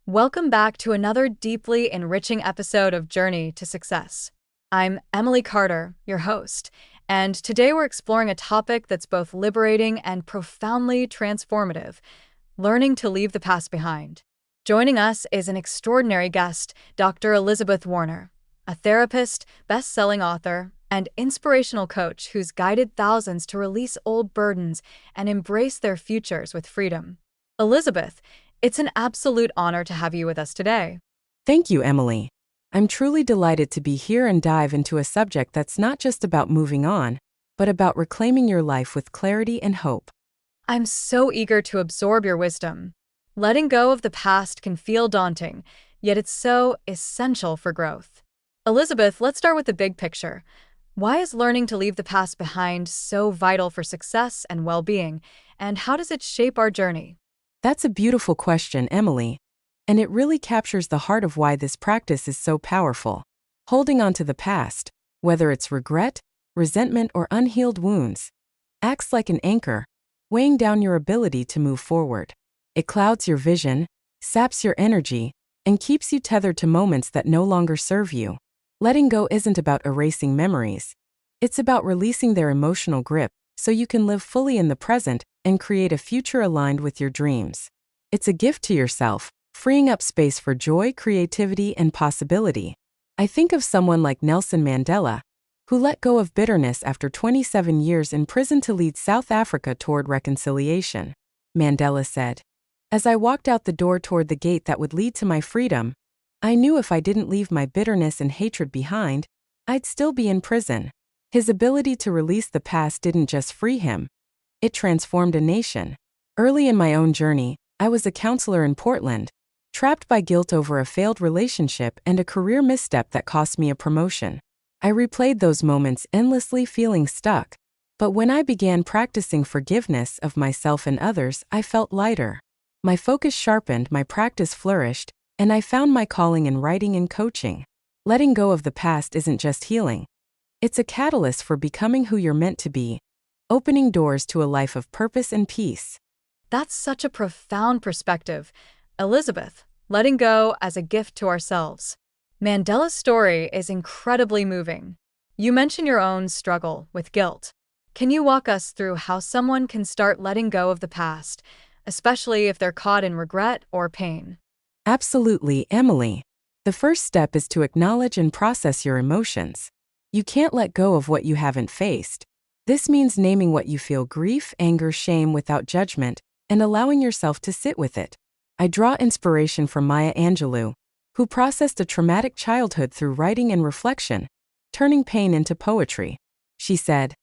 Welcome back to another deeply enriching episode of Journey to Success. I'm Emily Carter, your host, and today we're exploring a topic that's both liberating and profoundly transformative: learning to leave the past behind. Joining us is an extraordinary guest, Dr. Elizabeth Warner, a therapist, best-selling author, and inspirational coach who's guided thousands to release old burdens and embrace their futures with freedom. Elizabeth, it's an absolute honor to have you with us today. Thank you, Emily. I'm truly delighted to be here and dive into a subject that's not just about moving on, but about reclaiming your life with clarity and hope. I'm so eager to absorb your wisdom. Letting go of the past can feel daunting, yet it's so essential for growth. Elizabeth, let's start with the big picture. Why is learning to leave the past behind so vital for success and well-being, and how does it shape our journey? That's a beautiful question, Emily, and it really captures the heart of why this practice is so powerful. Holding on to the past, whether it's regret, resentment, or unhealed wounds, acts like an anchor, weighing down your ability to move forward. It clouds your vision, saps your energy, and keeps you tethered to moments that no longer serve you. Letting go isn't about erasing memories. It's about releasing their emotional grip so you can live fully in the present and create a future aligned with your dreams. It's a gift to yourself, freeing up space for joy, creativity, and possibility. I think of someone like Nelson Mandela, who let go of bitterness after 27 years in prison to lead South Africa toward reconciliation. Mandela said, "As I walked out the door toward the gate that would lead to my freedom, I knew if I didn't leave my bitterness and hatred behind, I'd still be in prison." His ability to release the past didn't just free him, it transformed a nation. Early in my own journey, I was a counselor in Portland, trapped by guilt over a failed relationship and a career misstep that cost me a promotion. I replayed those moments endlessly, feeling stuck. But when I began practicing forgiveness of myself and others, I felt lighter. My focus sharpened, my practice flourished, and I found my calling in writing and coaching. Letting go of the past isn't just healing. It's a catalyst for becoming who you're meant to be, opening doors to a life of purpose and peace. That's such a profound perspective. Elizabeth, letting go as a gift to ourselves. Mandela's story is incredibly moving. You mention your own struggle with guilt. Can you walk us through how someone can start letting go of the past, especially if they're caught in regret or pain? Absolutely, Emily. The first step is to acknowledge and process your emotions. You can't let go of what you haven't faced. This means naming what you feel: grief, anger, shame, without judgment, and allowing yourself to sit with it. I draw inspiration from Maya Angelou, who processed a traumatic childhood through writing and reflection, turning pain into poetry. She said,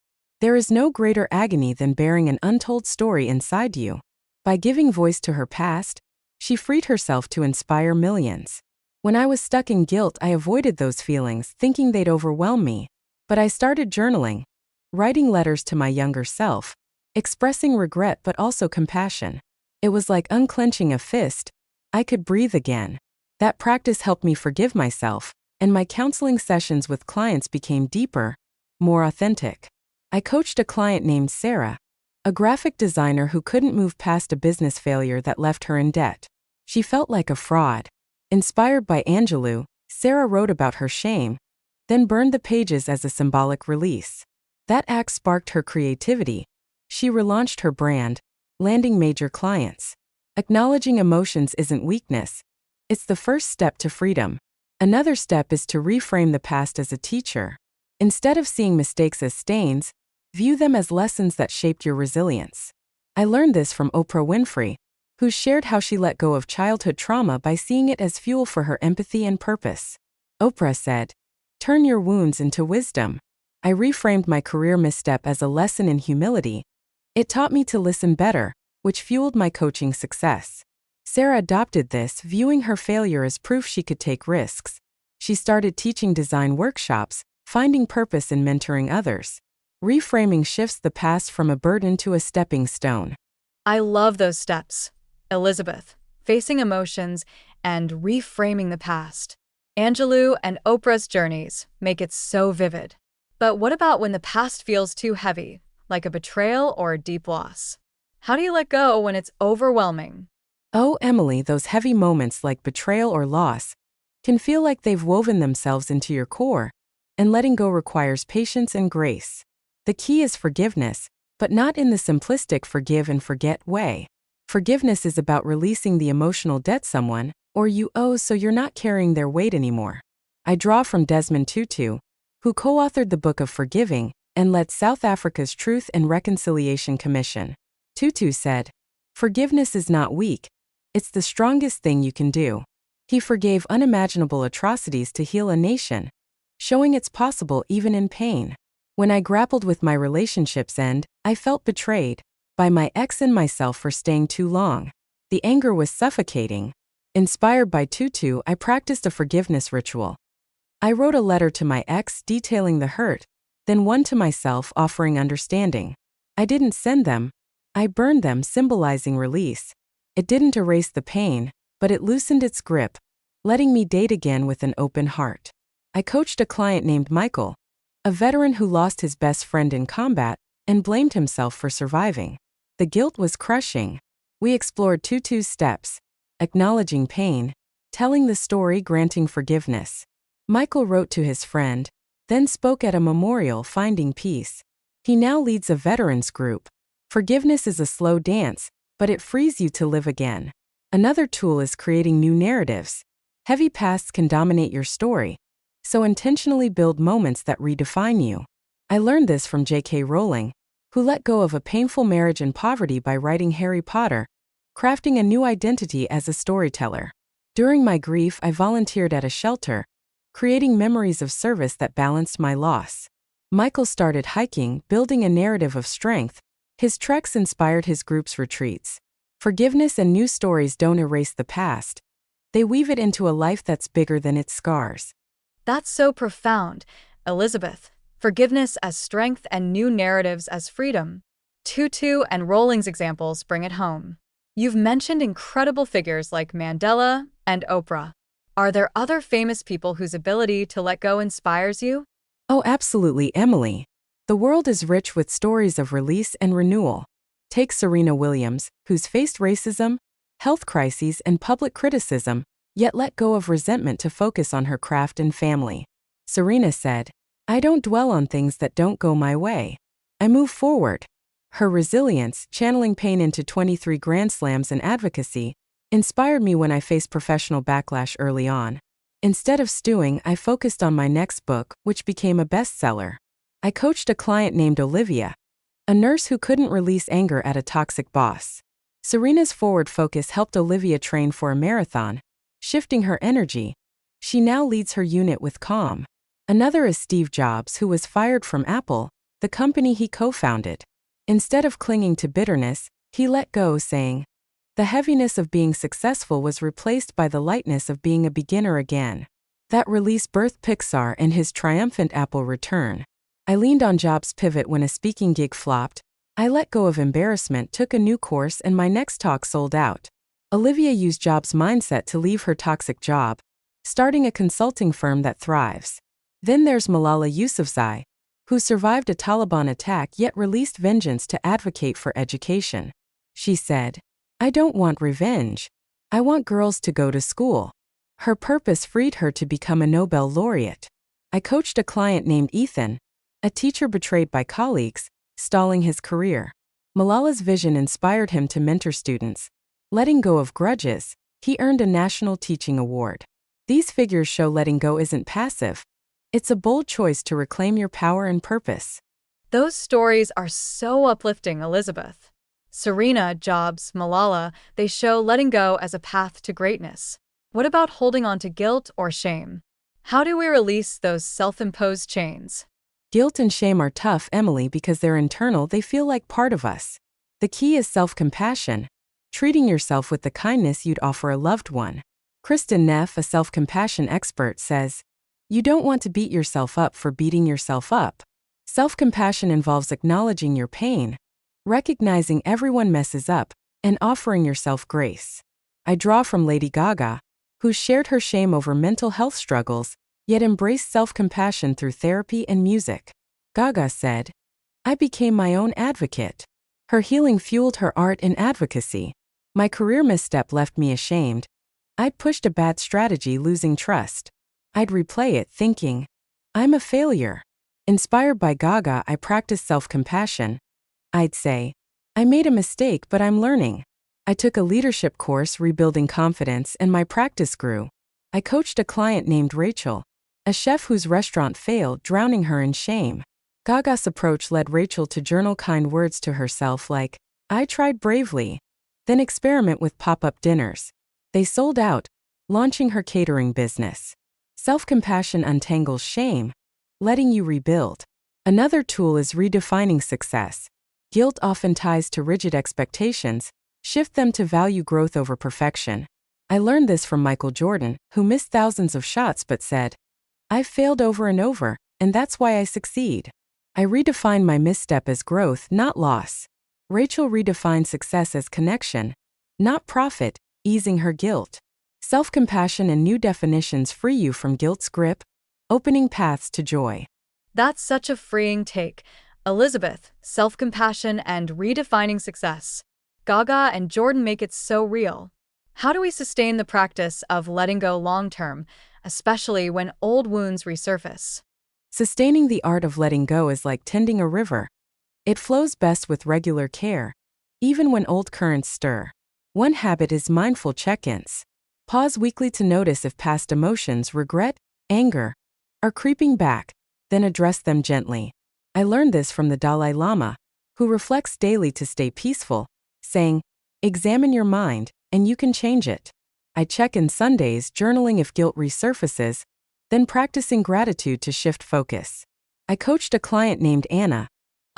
"There is no greater agony than bearing an untold story inside you." By giving voice to her past, she freed herself to inspire millions. When I was stuck in guilt, I avoided those feelings, thinking they'd overwhelm me. But I started journaling, writing letters to my younger self, expressing regret but also compassion. It was like unclenching a fist. I could breathe again. That practice helped me forgive myself, and my counseling sessions with clients became deeper, more authentic. I coached a client named Sarah, a graphic designer who couldn't move past a business failure that left her in debt. She felt like a fraud. Inspired by Angelou, Sarah wrote about her shame, then burned the pages as a symbolic release. That act sparked her creativity. She relaunched her brand, landing major clients. Acknowledging emotions isn't weakness. It's the first step to freedom. Another step is to reframe the past as a teacher. Instead of seeing mistakes as stains, view them as lessons that shaped your resilience. I learned this from Oprah Winfrey, who shared how she let go of childhood trauma by seeing it as fuel for her empathy and purpose. Oprah said, "Turn your wounds into wisdom." I reframed my career misstep as a lesson in humility. It taught me to listen better, which fueled my coaching success. Sarah adopted this, viewing her failure as proof she could take risks. She started teaching design workshops, finding purpose in mentoring others. Reframing shifts the past from a burden to a stepping stone. I love those steps. Elizabeth, facing emotions and reframing the past. Angelou and Oprah's journeys make it so vivid. But what about when the past feels too heavy, like a betrayal or a deep loss? How do you let go when it's overwhelming? Oh, Emily, those heavy moments like betrayal or loss can feel like they've woven themselves into your core, and letting go requires patience and grace. The key is forgiveness, but not in the simplistic forgive and forget way. Forgiveness is about releasing the emotional debt someone or you owe so you're not carrying their weight anymore. I draw from Desmond Tutu, who co-authored the Book of Forgiving and led South Africa's Truth and Reconciliation Commission. Tutu said, "Forgiveness is not weak, it's the strongest thing you can do." He forgave unimaginable atrocities to heal a nation, showing it's possible even in pain. When I grappled with my relationship's end, I felt betrayed by my ex and myself for staying too long. The anger was suffocating. Inspired by Tutu, I practiced a forgiveness ritual. I wrote a letter to my ex detailing the hurt, then one to myself offering understanding. I didn't send them. I burned them, symbolizing release. It didn't erase the pain, but it loosened its grip, letting me date again with an open heart. I coached a client named Michael, a veteran who lost his best friend in combat and blamed himself for surviving. The guilt was crushing. We explored Tutu's steps, acknowledging pain, telling the story, granting forgiveness. Michael wrote to his friend, then spoke at a memorial, finding peace. He now leads a veterans group. Forgiveness is a slow dance, but it frees you to live again. Another tool is creating new narratives. Heavy pasts can dominate your story, so intentionally build moments that redefine you. I learned this from J.K. Rowling, who let go of a painful marriage and poverty by writing Harry Potter, crafting a new identity as a storyteller. During my grief, I volunteered at a shelter, creating memories of service that balanced my loss. Michael started hiking, building a narrative of strength. His treks inspired his group's retreats. Forgiveness and new stories don't erase the past. They weave it into a life that's bigger than its scars. That's so profound, Elizabeth. Forgiveness as strength and new narratives as freedom. Tutu and Rowling's examples bring it home. You've mentioned incredible figures like Mandela and Oprah. Are there other famous people whose ability to let go inspires you? Oh, absolutely, Emily. The world is rich with stories of release and renewal. Take Serena Williams, who's faced racism, health crises, and public criticism, yet let go of resentment to focus on her craft and family. Serena said, "I don't dwell on things that don't go my way. I move forward." Her resilience, channeling pain into 23 Grand Slams and advocacy, inspired me when I faced professional backlash early on. Instead of stewing, I focused on my next book, which became a bestseller. I coached a client named Olivia, a nurse who couldn't release anger at a toxic boss. Serena's forward focus helped Olivia train for a marathon, shifting her energy. She now leads her unit with calm. Another is Steve Jobs, who was fired from Apple, the company he co-founded. Instead of clinging to bitterness, he let go, saying, "The heaviness of being successful was replaced by the lightness of being a beginner again." That release birthed Pixar and his triumphant Apple return. I leaned on Jobs' pivot when a speaking gig flopped. I let go of embarrassment, took a new course, and my next talk sold out. Olivia used Jobs' mindset to leave her toxic job, starting a consulting firm that thrives. Then there's Malala Yousafzai, who survived a Taliban attack yet released vengeance to advocate for education. She said, "I don't want revenge. I want girls to go to school." Her purpose freed her to become a Nobel laureate. I coached a client named Ethan, a teacher betrayed by colleagues, stalling his career. Malala's vision inspired him to mentor students. Letting go of grudges, he earned a National Teaching Award. These figures show letting go isn't passive. It's a bold choice to reclaim your power and purpose. Those stories are so uplifting, Elizabeth. Serena, Jobs, Malala, they show letting go as a path to greatness. What about holding on to guilt or shame? How do we release those self-imposed chains? Guilt and shame are tough, Emily, because they're internal. They feel like part of us. The key is self-compassion, treating yourself with the kindness you'd offer a loved one. Kristen Neff, a self-compassion expert, says, "You don't want to beat yourself up for beating yourself up." Self-compassion involves acknowledging your pain, recognizing everyone messes up, and offering yourself grace. I draw from Lady Gaga, who shared her shame over mental health struggles, yet embraced self-compassion through therapy and music. Gaga said, "I became my own advocate." Her healing fueled her art and advocacy. My career misstep left me ashamed. I'd pushed a bad strategy, losing trust. I'd replay it, thinking, I'm a failure. Inspired by Gaga, I practiced self-compassion. I'd say, I made a mistake, but I'm learning. I took a leadership course, rebuilding confidence, and my practice grew. I coached a client named Rachel, a chef whose restaurant failed, drowning her in shame. Gaga's approach led Rachel to journal kind words to herself like, I tried bravely. Then experiment with pop-up dinners. They sold out, launching her catering business. Self-compassion untangles shame, letting you rebuild. Another tool is redefining success. Guilt often ties to rigid expectations. Shift them to value growth over perfection. I learned this from Michael Jordan, who missed thousands of shots but said, I've failed over and over, and that's why I succeed. I redefine my misstep as growth, not loss. Rachel redefined success as connection, not profit, easing her guilt. Self-compassion and new definitions free you from guilt's grip, opening paths to joy. That's such a freeing take. Elizabeth, self-compassion and redefining success. Gaga and Jordan make it so real. How do we sustain the practice of letting go long-term, especially when old wounds resurface? Sustaining the art of letting go is like tending a river. It flows best with regular care, even when old currents stir. One habit is mindful check-ins. Pause weekly to notice if past emotions, regret, anger, are creeping back, then address them gently. I learned this from the Dalai Lama, who reflects daily to stay peaceful, saying, examine your mind, and you can change it. I check in Sundays, journaling if guilt resurfaces, then practicing gratitude to shift focus. I coached a client named Anna,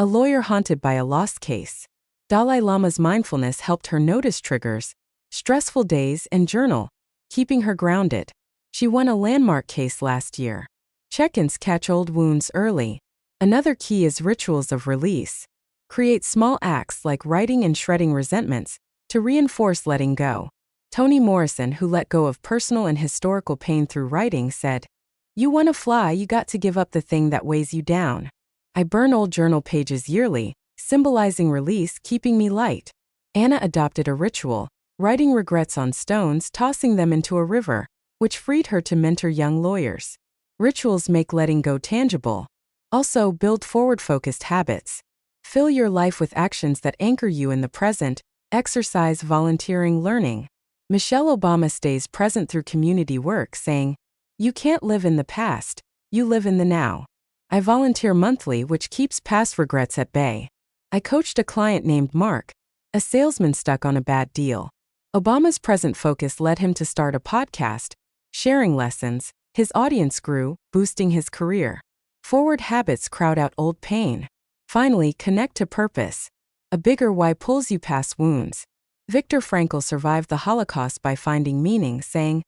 a lawyer haunted by a lost case. Dalai Lama's mindfulness helped her notice triggers, stressful days, and journal, keeping her grounded. She won a landmark case last year. Check-ins catch old wounds early. Another key is rituals of release. Create small acts like writing and shredding resentments to reinforce letting go. Toni Morrison, who let go of personal and historical pain through writing, said, You want to fly, you got to give up the thing that weighs you down. I burn old journal pages yearly, symbolizing release, keeping me light. Anna adopted a ritual, writing regrets on stones, tossing them into a river, which freed her to mentor young lawyers. Rituals make letting go tangible. Also, build forward-focused habits. Fill your life with actions that anchor you in the present. Exercise, volunteering, learning. Michelle Obama stays present through community work, saying, You can't live in the past, you live in the now. I volunteer monthly, which keeps past regrets at bay. I coached a client named Mark, a salesman stuck on a bad deal. Obama's present focus led him to start a podcast, sharing lessons. His audience grew, boosting his career. Forward habits crowd out old pain. Finally, connect to purpose. A bigger why pulls you past wounds. Viktor Frankl survived the Holocaust by finding meaning, saying,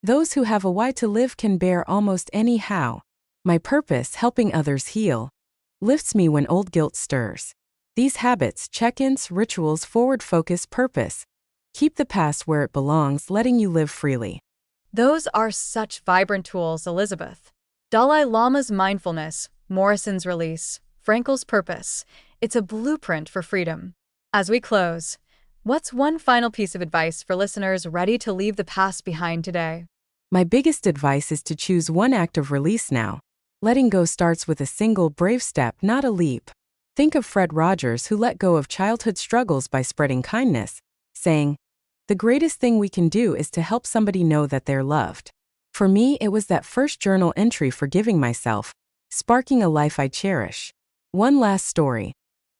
Those who have a why to live can bear almost any how. My purpose, helping others heal, lifts me when old guilt stirs. These habits, check-ins, rituals, forward focus, purpose, keep the past where it belongs, letting you live freely. Those are such vibrant tools, Elizabeth. Dalai Lama's mindfulness, Morrison's release, Frankl's purpose. It's a blueprint for freedom. As we close, what's one final piece of advice for listeners ready to leave the past behind today? My biggest advice is to choose one act of release now. Letting go starts with a single brave step, not a leap. Think of Fred Rogers, who let go of childhood struggles by spreading kindness, saying, The greatest thing we can do is to help somebody know that they're loved. For me, it was that first journal entry, forgiving myself, sparking a life I cherish. One last story.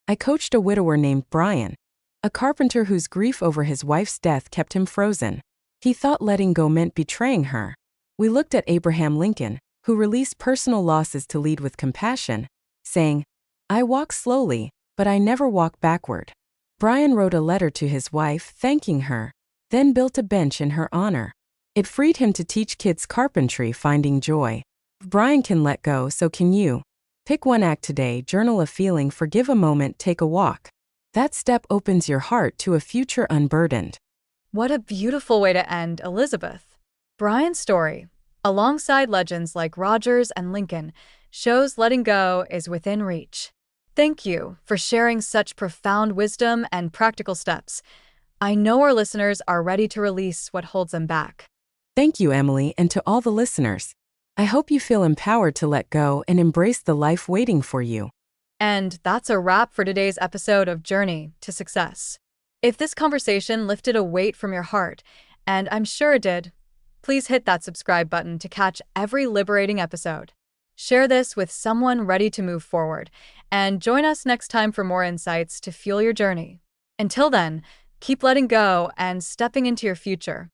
I coached a widower named Brian, a carpenter whose grief over his wife's death kept him frozen. He thought letting go meant betraying her. We looked at Abraham Lincoln, who released personal losses to lead with compassion, saying, I walk slowly, but I never walk backward. Brian wrote a letter to his wife, thanking her, then built a bench in her honor. It freed him to teach kids carpentry, finding joy. If Brian can let go, so can you. Pick one act today, journal a feeling, forgive a moment, take a walk. That step opens your heart to a future unburdened. What a beautiful way to end, Elizabeth. Brian's story, alongside legends like Rogers and Lincoln, shows letting go is within reach. Thank you for sharing such profound wisdom and practical steps. I know our listeners are ready to release what holds them back. Thank you, Emily, and to all the listeners. I hope you feel empowered to let go and embrace the life waiting for you. And that's a wrap for today's episode of Journey to Success. If this conversation lifted a weight from your heart, and I'm sure it did, please hit that subscribe button to catch every liberating episode. Share this with someone ready to move forward, and join us next time for more insights to fuel your journey. Until then, keep letting go and stepping into your future.